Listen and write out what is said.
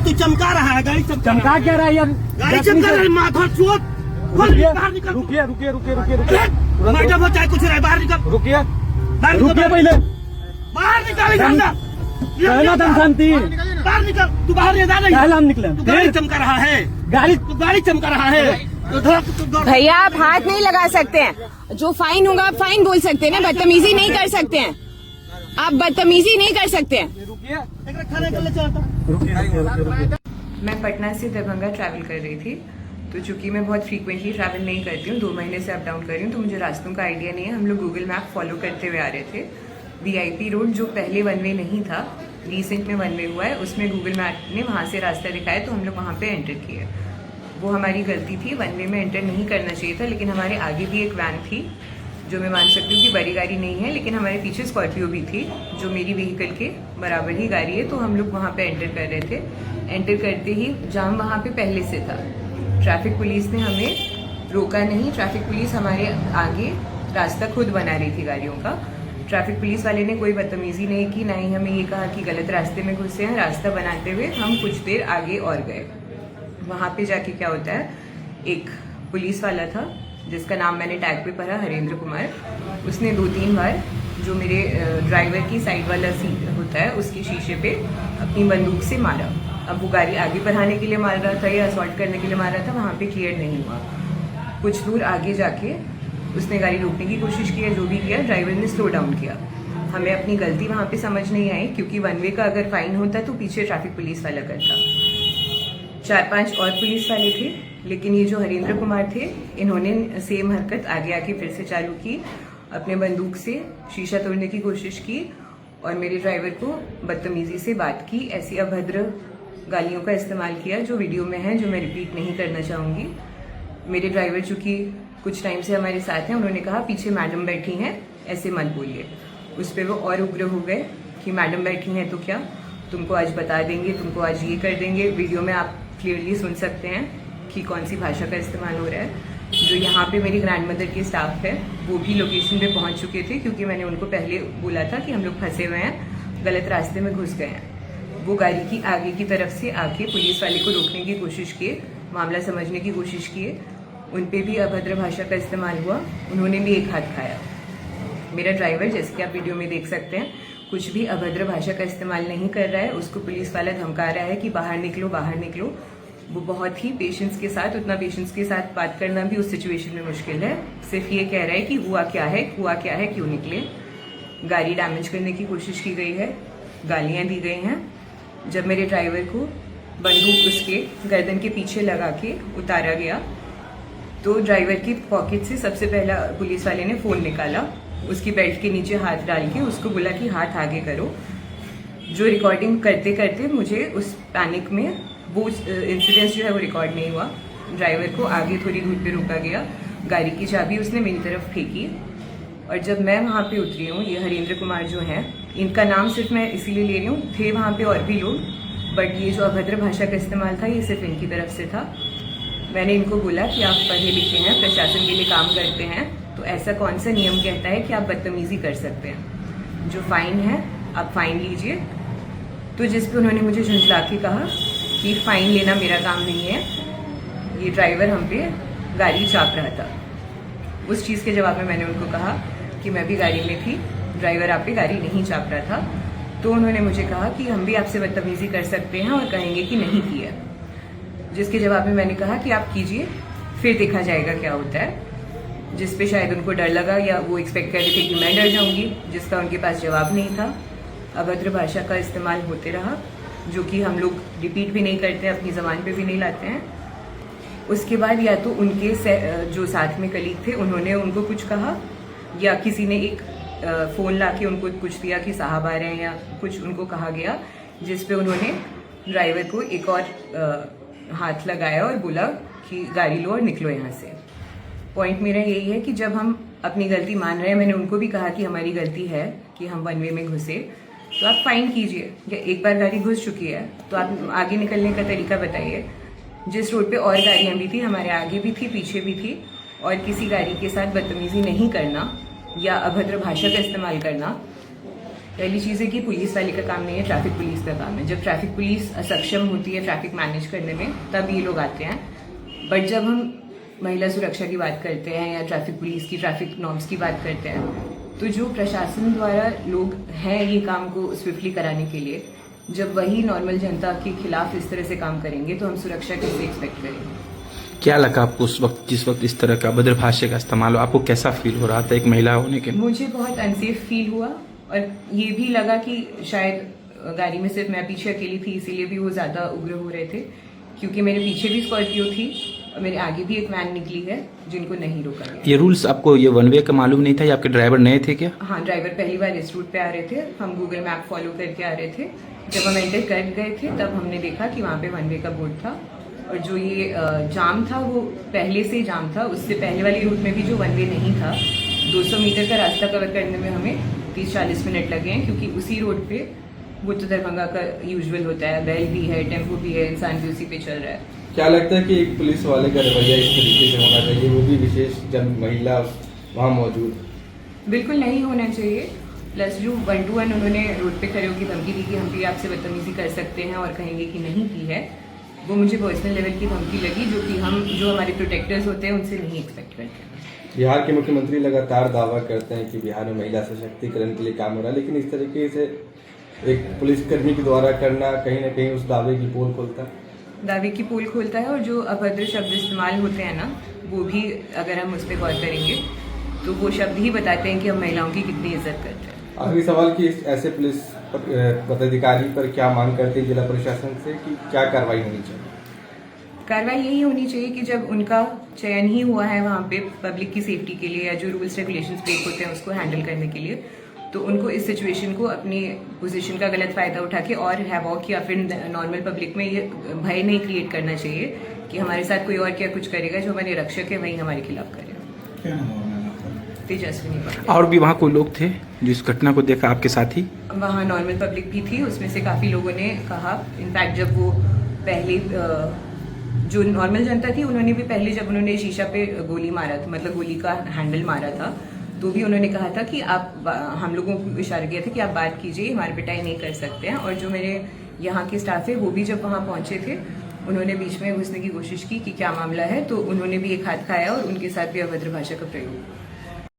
तू चमका रहा है, गाड़ी चमका क्या रहा है यार? गाड़ी चमका रहा है, माथा चोट। बाहर निकल। रुकिए रुकिए रुकिए रुकिए रुकिए मैडम हो चाहे कुछ रहे, बाहर निकल। रुकिए बाहर निकल, रुकिए पहले। बाहर निकाल कहना शांति। बाहर निकल, तू बाहर नहीं जा रही। हम निकले। तू गाड़ी चमका रहा है, गाड़ी चमका रहा है। भैया आप हाथ नहीं लगा सकते हैं, जो फाइन होगा आप फाइन बोल सकते हैं ना, बदतमीजी नहीं कर सकते हैं, आप बदतमीजी नहीं कर सकते हैं। मैं पटना से दरभंगा ट्रैवल कर रही थी, तो चूंकि मैं बहुत फ्रीक्वेंटली ट्रैवल नहीं करती हूँ, 2 महीने से अप डाउन कर रही हूँ, तो मुझे रास्तों का आइडिया नहीं है। हम लोग गूगल मैप फॉलो करते हुए आ रहे थे। VIP रोड जो पहले वन वे नहीं था, रिसेंट में वन वे हुआ है, उसमें गूगल मैप ने वहाँ से रास्ता दिखाया, तो हम लोग वहाँ पे एंटर किए। वो हमारी गलती थी, वन वे में एंटर नहीं करना चाहिए था, लेकिन हमारे आगे भी एक वैन थी, जो मैं मान सकती हूँ कि बड़ी गाड़ी नहीं है, लेकिन हमारे पीछे स्कॉर्पियो भी थी, जो मेरी व्हीकल के बराबर ही गाड़ी है। तो हम लोग वहाँ पे एंटर कर रहे थे। एंटर करते ही जाम वहाँ पे पहले से था। ट्रैफिक पुलिस ने हमें रोका नहीं, ट्रैफिक पुलिस हमारे आगे रास्ता खुद बना रही थी गाड़ियों का। ट्रैफिक पुलिस वाले ने कोई बदतमीजी नहीं की, ना ही हमें ये कहा कि गलत रास्ते में घुसे हैं। रास्ता बनाते हुए हम कुछ देर आगे और गए। वहाँ पे जाके क्या होता है, एक पुलिस वाला था जिसका नाम मैंने टैग पे पढ़ा, हरेंद्र कुमार। उसने 2-3 बार जो मेरे ड्राइवर की साइड वाला सीट होता है उसके शीशे पे अपनी बंदूक से मारा। अब वो गाड़ी आगे बढ़ाने के लिए मार रहा था या असॉल्ट करने के लिए मार रहा था, वहाँ पे क्लियर नहीं हुआ। कुछ दूर आगे जाके उसने गाड़ी रोकने की कोशिश की, जो भी किया, ड्राइवर ने स्लो डाउन किया। हमें अपनी गलती वहाँ पे समझ नहीं आई, क्योंकि वन वे का अगर फाइन होता तो पीछे ट्रैफिक पुलिस वाला करता। 4-5 और पुलिस वाले थे, लेकिन ये जो हरेंद्र कुमार थे, इन्होंने सेम हरकत आगे आके फिर से चालू की। अपने बंदूक से शीशा तोड़ने की कोशिश की और मेरे ड्राइवर को बदतमीजी से बात की, ऐसी अभद्र गालियों का इस्तेमाल किया, जो वीडियो में है, जो मैं रिपीट नहीं करना चाहूँगी। मेरे ड्राइवर चूँकि कुछ टाइम से हमारे साथ हैं, उन्होंने कहा पीछे मैडम बैठी हैं, ऐसे मत बोलिए। उस पर वो और उग्र हो गए कि मैडम बैठी हैं तो क्या, तुमको आज बता देंगे, तुमको आज ये कर देंगे। वीडियो में आप क्लियरली सुन सकते हैं कि कौन सी भाषा का इस्तेमाल हो रहा है। जो यहाँ पे मेरी ग्रैंड मदर के स्टाफ है, वो भी लोकेशन पे पहुँच चुके थे, क्योंकि मैंने उनको पहले बोला था कि हम लोग फंसे हुए हैं, गलत रास्ते में घुस गए हैं। वो गाड़ी की आगे की तरफ से आके पुलिस वाले को रोकने की कोशिश किए, मामला समझने की कोशिश किए। उन पे भी अभद्र भाषा का इस्तेमाल हुआ, उन्होंने भी एक हाथ खाया। मेरा ड्राइवर, जैसे कि आप वीडियो में देख सकते हैं, कुछ भी अभद्र भाषा का इस्तेमाल नहीं कर रहा है। उसको पुलिस वाला धमका रहा है कि बाहर निकलो, बाहर निकलो। वो बहुत ही पेशेंस के साथ, उतना पेशेंस के साथ बात करना भी उस सिचुएशन में मुश्किल है। सिर्फ ये कह रहा है कि हुआ क्या है, क्यों निकले। गाड़ी डैमेज करने की कोशिश की गई है, गालियां दी गई हैं। जब मेरे ड्राइवर को बंदूक उसके गर्दन के पीछे लगा के उतारा गया, तो ड्राइवर की पॉकेट से सबसे पहला पुलिस वाले ने फ़ोन निकाला, उसकी बेल्ट के नीचे हाथ डाल के उसको बोला कि हाथ आगे करो। जो रिकॉर्डिंग करते करते मुझे उस पैनिक में वो इंसिडेंस जो है वो रिकॉर्ड नहीं हुआ। ड्राइवर को आगे थोड़ी दूर पे रोका गया, गाड़ी की चाबी उसने मेरी तरफ फेंकी, और जब मैं वहाँ पे उतरी हूँ, ये हरेंद्र कुमार जो हैं, इनका नाम सिर्फ मैं इसीलिए ले रही हूँ, थे वहाँ पे और भी लोग, बट ये जो अभद्र भाषा का इस्तेमाल था, ये सिर्फ इनकी तरफ से था। मैंने इनको बोला कि आप पढ़े लिखे हैं, प्रशासन के लिए काम करते हैं, तो ऐसा कौन सा नियम कहता है कि आप बदतमीजी कर सकते हैं। जो फाइन है आप फाइन लीजिए। तो जिस पे उन्होंने मुझे झुंझला के कहा कि फाइन लेना मेरा काम नहीं है, ये ड्राइवर हम पे गाड़ी चाप रहा था। उस चीज़ के जवाब में मैंने उनको कहा कि मैं भी गाड़ी में थी, ड्राइवर आप पे गाड़ी नहीं चाप रहा था। तो उन्होंने मुझे कहा कि हम भी आपसे बदतमीजी कर सकते हैं और कहेंगे कि नहीं किया। जिसके जवाब में मैंने कहा कि आप कीजिए, फिर देखा जाएगा क्या होता है। जिस पे शायद उनको डर लगा, या वो एक्सपेक्ट कर रहे थे कि मैं डर जाऊंगी, जिसका उनके पास जवाब नहीं था। अभद्र भाषा का इस्तेमाल होते रहा, जो कि हम लोग रिपीट भी नहीं करते, अपनी ज़बान पे भी नहीं लाते हैं। उसके बाद या तो उनके जो साथ में कलीग थे, उन्होंने उनको कुछ कहा, या किसी ने एक फ़ोन ला के उनको कुछ दिया कि साहब आ रहे हैं, या कुछ उनको कहा गया, जिस पे उन्होंने ड्राइवर को एक और हाथ लगाया और बोला कि गाड़ी लो और निकलो यहाँ से। पॉइंट मेरा यही है कि जब हम अपनी गलती मान रहे हैं, मैंने उनको भी कहा कि हमारी गलती है कि हम वन वे में घुसे, तो आप फाइन कीजिए। या एक बार गाड़ी घुस चुकी है तो आप आगे निकलने का तरीका बताइए। जिस रोड पे और गाड़ियाँ भी थी, हमारे आगे भी थी, पीछे भी थी, और किसी गाड़ी के साथ बदतमीजी नहीं करना या अभद्र भाषा का इस्तेमाल करना, पहली चीज़ है कि पुलिस वाले का काम नहीं है, ट्रैफिक पुलिस का काम है। जब ट्रैफिक पुलिस असक्षम होती है ट्रैफिक मैनेज करने में, तब ये लोग आते हैं। बट जब हम महिला सुरक्षा की बात करते हैं या ट्रैफिक पुलिस की ट्रैफिक नॉर्म्स की बात करते हैं, तो जो प्रशासन द्वारा लोग हैं ये काम को स्विफ्टली कराने के लिए, जब वही नॉर्मल जनता के खिलाफ इस तरह से काम करेंगे तो हम सुरक्षा कैसे एक्सपेक्ट करेंगे। क्या लगा आपको उस वक्त, जिस वक्त इस तरह का अभद्र भाषा का इस्तेमाल हो? आपको कैसा फील हो रहा था एक महिला होने के? मुझे बहुत अनसेफ फील हुआ और ये भी लगा कि शायद गाड़ी में सिर्फ मैं पीछे अकेली थी, इसीलिए भी वो ज्यादा उग्र हो रहे थे, क्योंकि मेरे पीछे भी स्कॉर्पियो थी और मेरे आगे भी एक वैन निकली है जिनको नहीं रोका गया। ये रूल्स आपको, ये वन वे का मालूम नहीं था या आपके ड्राइवर नए थे क्या? हाँ, ड्राइवर पहली बार इस रूट पे आ रहे थे, हम गूगल मैप फॉलो करके आ रहे थे। जब हम एंटर कर गए थे तब हमने देखा कि वहाँ पे वन वे का बोर्ड था और जो ये जाम था वो पहले से जाम था। उससे पहले वाली रूट में भी जो वन वे नहीं था, 200 मीटर का रास्ता कवर करने में हमें 30-40 मिनट लगे हैं, क्योंकि उसी रोड पे वो तो दरभंगा का यूजुअल होता है, बैल भी है, टेम्पो भी है, इंसान भी उसी पे चल रहा है। क्या लगता है कि एक पुलिस वाले का रवैया इस तरीके से होना चाहिए, वो भी विशेष जब महिला वहाँ मौजूद? बिल्कुल नहीं होना चाहिए। प्लस जो 1-to-1 उन्होंने रोड पे खड़े होकर धमकी दी कि हम भी आपसे बदतमीजी कर सकते हैं और कहेंगे कि नहीं की है, वो मुझे पर्सनल लेवल की धमकी लगी, जो कि हम जो हमारे प्रोटेक्टर्स होते हैं उनसे नहीं एक्सपेक्ट करते हैं। बिहार के मुख्यमंत्री लगातार दावा करते हैं कि बिहार में महिला सशक्तिकरण के लिए काम हो रहा है, लेकिन इस तरीके से एक पुलिसकर्मी के द्वारा करना कहीं ना कहीं उस दावे की पोल खोलता है। दावे की पोल खोलता है और जो अभद्र शब्द इस्तेमाल होते हैं ना, वो भी अगर हम उस पर गौर करेंगे तो वो शब्द ही बताते हैं कि हम महिलाओं की कितनी इज्जत करते हैं। आखिरी सवाल कि ऐसे पुलिस पदाधिकारी पर क्या मांग करते हैं जिला प्रशासन से कि क्या कार्रवाई होनी चाहिए? कार्रवाई यही होनी चाहिए कि जब उनका चयन ही हुआ है वहाँ पे पब्लिक की सेफ्टी के लिए या जो रूल्स रेगुलेशंस ब्रेक होते हैं उसको हैंडल करने के लिए, तो उनको इस सिचुएशन को अपनी पोजीशन का गलत फायदा उठा के और हैवॉक या फिर नॉर्मल पब्लिक में ये भय नहीं क्रिएट करना चाहिए कि हमारे साथ कोई और क्या कुछ करेगा, जो हमारे रक्षक है वही हमारे खिलाफ करेगा। तेजस्विनी पांडे। और भी वहाँ कोई लोग थे जो इस घटना को देखा आपके साथ ही? वहाँ नॉर्मल पब्लिक भी थी, उसमें से काफ़ी लोगों ने कहा, इनफैक्ट जब वो पहले जो नॉर्मल जनता थी उन्होंने भी पहले जब उन्होंने शीशा पे गोली मारा था, मतलब गोली का हैंडल मारा था, तो भी उन्होंने कहा था कि आप, हम लोगों को इशारा किया था कि आप बात कीजिए, हमारी पिटाई नहीं कर सकते हैं। और जो मेरे यहाँ के स्टाफ है वो भी जब वहाँ पहुँचे थे उन्होंने बीच में घुसने की कोशिश की कि क्या मामला है, तो उन्होंने भी एक हाथ खाया और उनके साथ भी अभद्र भाषा का प्रयोग।